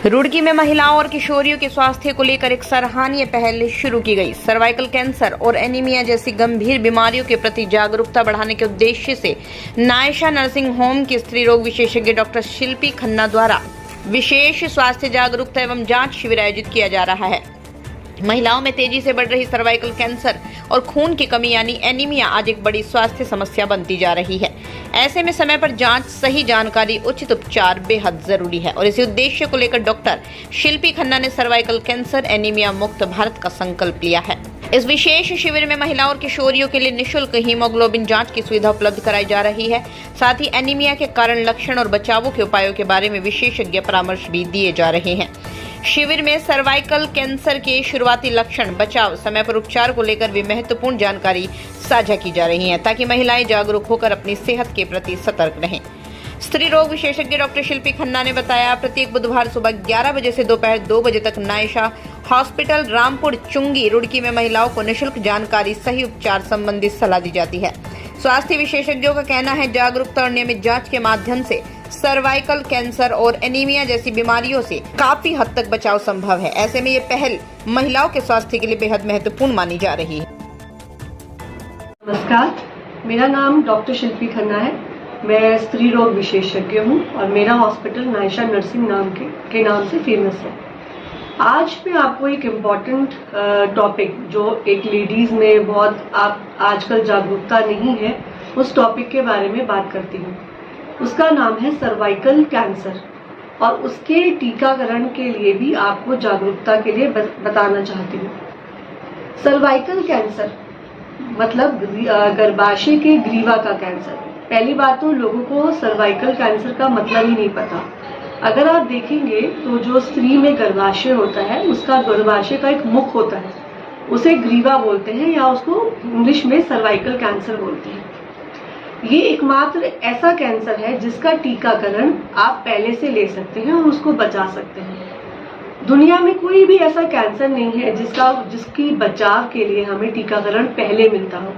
रुड़की में महिलाओं और किशोरियों के स्वास्थ्य को लेकर एक सराहनीय पहल शुरू की गई। सर्वाइकल कैंसर और एनीमिया जैसी गंभीर बीमारियों के प्रति जागरूकता बढ़ाने के उद्देश्य से नायशा नर्सिंग होम की स्त्री रोग विशेषज्ञ डॉक्टर शिल्पी खन्ना द्वारा विशेष स्वास्थ्य जागरूकता एवं जांच शिविर आयोजित किया जा रहा है। महिलाओं में तेजी से बढ़ रही सर्वाइकल कैंसर और खून की कमी यानी एनीमिया आज एक बड़ी स्वास्थ्य समस्या बनती जा रही है। ऐसे में समय पर जांच, सही जानकारी, उचित उपचार बेहद जरूरी है और इसी उद्देश्य को लेकर डॉक्टर शिल्पी खन्ना ने सर्वाइकल कैंसर एनीमिया मुक्त भारत का संकल्प लिया है। इस विशेष शिविर में महिलाओं और किशोरियों के लिए निःशुल्क हीमोग्लोबिन जांच की सुविधा उपलब्ध कराई जा रही है। साथ ही एनीमिया के कारण, लक्षण और बचाव के उपायों के बारे में विशेषज्ञ परामर्श भी दिए जा रहे हैं। शिविर में सर्वाइकल कैंसर के शुरुआती लक्षण, बचाव, समय पर उपचार को लेकर भी महत्वपूर्ण जानकारी साझा की जा रही है ताकि महिलाएं जागरूक होकर अपनी सेहत के प्रति सतर्क रहें। स्त्री रोग विशेषज्ञ डॉक्टर शिल्पी खन्ना ने बताया, प्रत्येक बुधवार सुबह 11 बजे से दोपहर 2 बजे तक नायशा हॉस्पिटल रामपुर चुंगी रुड़की में महिलाओं को निःशुल्क जानकारी, सही उपचार संबंधी सलाह दी जाती है। स्वास्थ्य विशेषज्ञों का कहना है, जागरूकता और नियमित जांच के माध्यम से सर्वाइकल कैंसर और एनीमिया जैसी बीमारियों से काफी हद तक बचाव संभव है। ऐसे में ये पहल महिलाओं के स्वास्थ्य के लिए बेहद महत्वपूर्ण मानी जा रही है। नमस्कार, मेरा नाम डॉक्टर शिल्पी खन्ना है। मैं स्त्री रोग विशेषज्ञ हूँ और मेरा हॉस्पिटल नायशा नर्सिंग के नाम से फेमस है। आज मैं आपको एक इम्पॉर्टेंट टॉपिक, जो एक लेडीज में बहुत आजकल जागरूकता नहीं है, उस टॉपिक के बारे में बात करती हूँ। उसका नाम है सर्वाइकल कैंसर और उसके टीकाकरण के लिए भी आपको जागरूकता के लिए बताना चाहती हूँ। सर्वाइकल कैंसर मतलब गर्भाशय के ग्रीवा का कैंसर। पहली बात तो लोगों को सर्वाइकल कैंसर का मतलब ही नहीं पता। अगर आप देखेंगे तो जो स्त्री में गर्भाशय होता है, उसका गर्भाशय का एक मुख होता है, उसे ग्रीवा बोलते हैं या उसको इंग्लिश में सर्वाइकल कैंसर बोलते हैं। ये एकमात्र ऐसा कैंसर है जिसका टीकाकरण आप पहले से ले सकते हैं और उसको बचा सकते हैं। दुनिया में कोई भी ऐसा कैंसर नहीं है जिसकी बचाव के लिए हमें टीकाकरण पहले मिलता हो।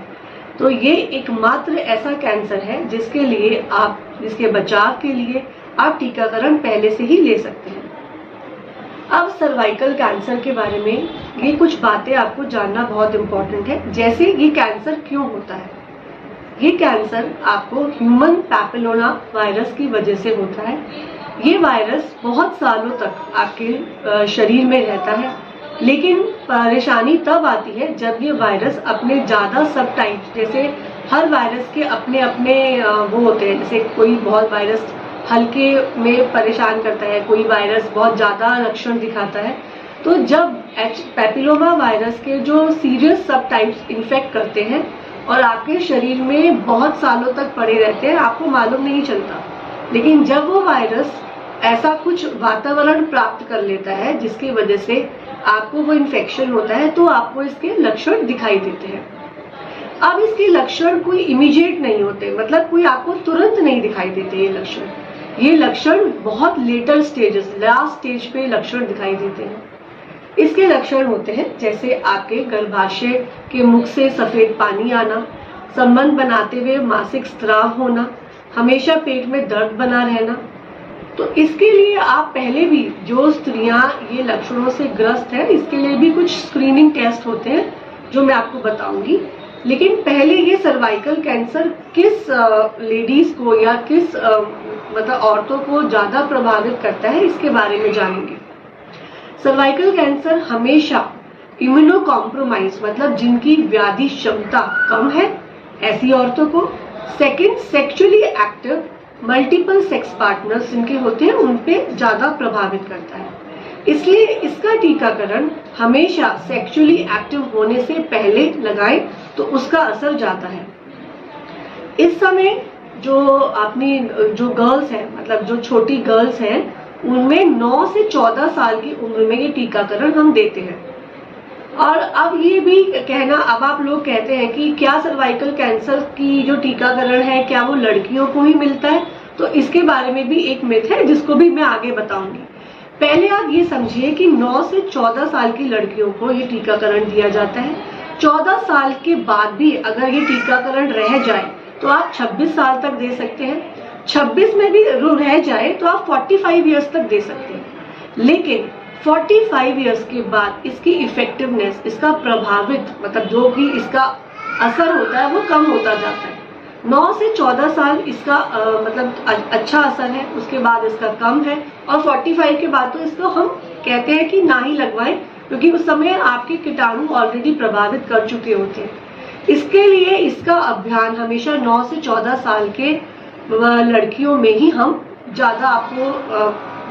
तो ये एकमात्र ऐसा कैंसर है जिसके बचाव के लिए आप टीकाकरण पहले से ही ले सकते हैं। अब सर्वाइकल कैंसर के बारे में ये कुछ बातें आपको जानना बहुत इम्पोर्टेंट है। जैसे ये कैंसर क्यों होता है? ये कैंसर आपको ह्यूमन पैपिलोमा वायरस की वजह से होता है। ये वायरस बहुत सालों तक आपके शरीर में रहता है, लेकिन परेशानी तब आती है जब ये वायरस अपने ज्यादा सब टाइप्स, जैसे हर वायरस के अपने अपने वो होते हैं। जैसे कोई बहुत वायरस हल्के में परेशान करता है, कोई वायरस बहुत ज्यादा लक्षण दिखाता है। तो जब पैपिलोमा वायरस के जो सीरियस सब टाइप्स इन्फेक्ट करते हैं और आपके शरीर में बहुत सालों तक पड़े रहते हैं, आपको मालूम नहीं चलता। लेकिन जब वो वायरस ऐसा कुछ वातावरण प्राप्त कर लेता है जिसकी वजह से आपको वो इन्फेक्शन होता है, तो आपको इसके लक्षण दिखाई देते हैं। अब इसके लक्षण कोई इमीडिएट नहीं होते, मतलब कोई आपको तुरंत नहीं दिखाई देते। ये लक्षण बहुत लेटर स्टेजेस, लास्ट स्टेज पे लक्षण दिखाई देते हैं। इसके लक्षण होते हैं जैसे आपके गर्भाशय के मुख से सफेद पानी आना, संबंध बनाते हुए मासिक स्राव होना, हमेशा पेट में दर्द बना रहना। तो इसके लिए आप पहले भी, जो स्त्रियां ये लक्षणों से ग्रस्त हैं, इसके लिए भी कुछ स्क्रीनिंग टेस्ट होते हैं जो मैं आपको बताऊंगी। लेकिन पहले ये सर्वाइकल कैंसर किस लेडीज को या किस मतलब औरतों को ज्यादा प्रभावित करता है, इसके बारे में जानेंगे। सर्वाइकल कैंसर हमेशा इम्यूनो कॉम्प्रोमाइज, मतलब जिनकी व्याधि क्षमता कम है, ऐसी औरतों को। Second, sexually active multiple sex partners जिनके होते हैं, उन पे ज्यादा प्रभावित करता है। इसलिए इसका टीकाकरण हमेशा सेक्सुअली एक्टिव होने से पहले लगाएं तो उसका असर ज्यादा है। इस समय जो गर्ल्स हैं, मतलब जो छोटी गर्ल्स हैं, उनमें 9 से 14 साल की उम्र में ये टीकाकरण हम देते हैं। और अब ये भी कहना, अब आप लोग कहते हैं कि क्या सर्वाइकल कैंसर की जो टीकाकरण है, क्या वो लड़कियों को ही मिलता है? तो इसके बारे में भी एक मिथ है जिसको भी मैं आगे बताऊंगी। पहले आप ये समझिए कि 9 से 14 साल की लड़कियों को ये टीकाकरण दिया जाता है। 14 साल के बाद भी अगर ये टीकाकरण रह जाए तो आप 26 साल तक दे सकते हैं। 26 में भी रह जाए तो आप 45 ईयर्स तक दे सकते हैं। लेकिन 45 इयर्स के बाद इसकी इफेक्टिवनेस, इसका प्रभावित मतलब जो भी इसका असर होता है वो कम होता जाता है। 9 से 14 साल इसका मतलब अच्छा असर है, उसके बाद इसका कम है, और 45 के बाद तो इसको हम कहते हैं कि ना ही लगवाएं, क्योंकि उस समय आपके कीटाणु ऑलरेडी प्रभावित कर चुके होते हैं। इसके लिए इसका अभियान हमेशा 9 से 14 साल के लड़कियों में ही हम ज्यादा आपको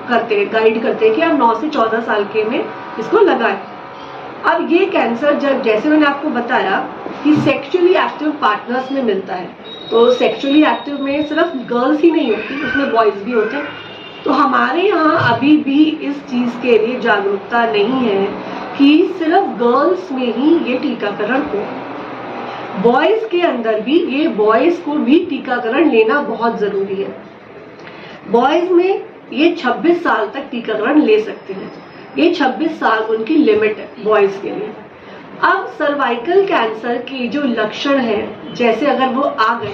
करते हैं, गाइड करते हैं कि आप 9 से 14 साल के में इसको लगाएं। अब ये कैंसर जब, जैसे मैंने आपको बताया कि सेक्सुअली एक्टिव पार्टनर्स में मिलता है, तो सेक्सुअली एक्टिव में सिर्फ गर्ल्स ही नहीं होती, उसमें बॉयज भी होते हैं। तो हमारे यहाँ अभी भी इस चीज के लिए जागरूकता नहीं है कि सिर्फ गर्ल्स में ही ये टीकाकरण हो। बॉयज के अंदर भी, ये बॉयज को भी टीकाकरण लेना बहुत जरूरी है। बॉयज में ये 26 साल तक टीकाकरण ले सकते हैं, ये 26 साल उनकी लिमिट है बॉयज के लिए। अब सर्वाइकल कैंसर के जो लक्षण है, जैसे अगर वो आ गए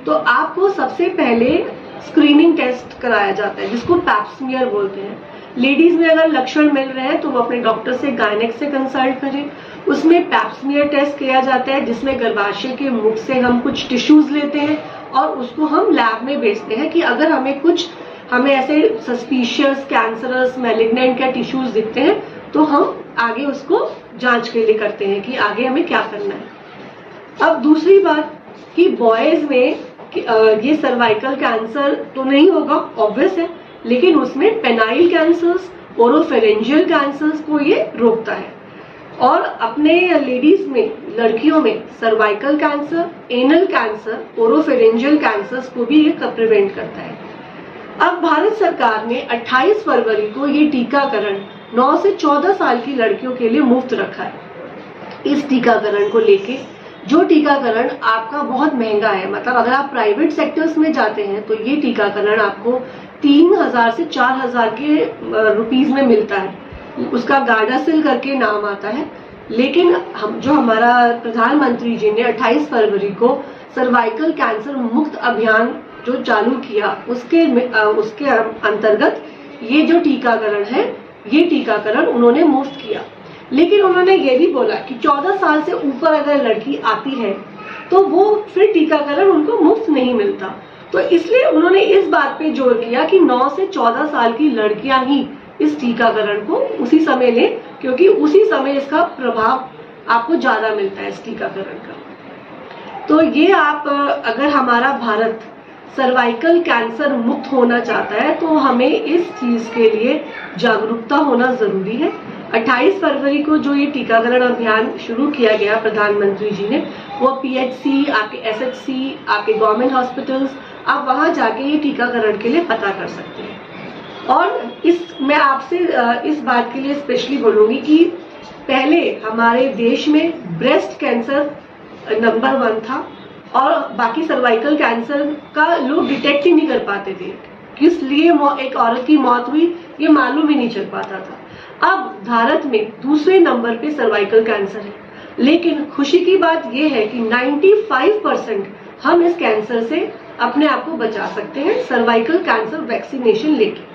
तो आपको सबसे पहले स्क्रीनिंग टेस्ट कराया जाता है, जिसको पैप स्मीयर बोलते हैं। लेडीज में अगर लक्षण मिल रहे हैं तो वो अपने डॉक्टर से, गायनेक से कंसल्ट करें। उसमें पैप स्मीयर टेस्ट किया जाता है, जिसमें गर्भाशय के मुख से हम कुछ टिश्यूज लेते हैं और उसको हम लैब में भेजते हैं कि अगर हमें ऐसे सस्पिशियस, कैंसरस, मैलिग्नेंट या टिश्यूज दिखते हैं तो हम आगे उसको जांच के लिए करते हैं कि आगे हमें क्या करना है। अब दूसरी बात कि बॉयज में ये सर्वाइकल कैंसर तो नहीं होगा, ऑब्वियस है, लेकिन उसमें पेनाइल कैंसर्स, ओरोफेरेंजियल कैंसर्स को ये रोकता है। और अपने लेडीज में, लड़कियों में cervical cancer, anal cancer, oropharyngeal cancers को भी ये प्रिवेंट करता है। अब भारत सरकार ने 28 फरवरी को ये टीकाकरण 9 से 14 साल की लड़कियों के लिए मुफ्त रखा है। इस टीकाकरण को लेके, जो टीकाकरण आपका बहुत महंगा है, मतलब अगर आप प्राइवेट सेक्टर्स में जाते हैं तो ये टीकाकरण आपको 3000 से 4000 के रुपीस में मिलता है, उसका गार्डासिल करके नाम आता है। लेकिन जो हमारा प्रधानमंत्री जी ने 28 फरवरी को सर्वाइकल कैंसर मुक्त अभियान जो चालू किया, उसके अंतर्गत ये जो टीकाकरण है, ये टीकाकरण उन्होंने मुफ्त किया। लेकिन उन्होंने ये भी बोला कि 14 साल से ऊपर अगर लड़की आती है तो वो फिर टीकाकरण उनको मुफ्त नहीं मिलता। तो इसलिए उन्होंने इस बात पे जोर किया कि 9 से 14 साल की लड़कियां ही इस टीकाकरण को उसी समय लें, क्योंकि उसी समय इसका प्रभाव आपको ज्यादा मिलता है इस टीकाकरण का। तो ये आप, अगर हमारा भारत सर्वाइकल कैंसर मुक्त होना चाहता है तो हमें इस चीज के लिए जागरूकता होना जरूरी है। 28 फरवरी को जो ये टीकाकरण अभियान शुरू किया गया प्रधानमंत्री जी ने, वो पीएचसी, आपके एसएचसी, आपके गवर्नमेंट हॉस्पिटल्स, आप वहां जाके ये टीकाकरण के लिए पता कर सकते हैं। और मैं आपसे इस बात के लिए स्पेशली बोलूंगी कि पहले हमारे देश में ब्रेस्ट कैंसर नंबर 1 था और बाकी सर्वाइकल कैंसर का लोग डिटेक्ट ही नहीं कर पाते थे, किस लिए एक औरत की मौत हुई ये मालूम ही नहीं चल पाता था। अब भारत में दूसरे नंबर पे सर्वाइकल कैंसर है, लेकिन खुशी की बात यह है कि 95% हम इस कैंसर से अपने आप को बचा सकते हैं सर्वाइकल कैंसर वैक्सीनेशन लेके।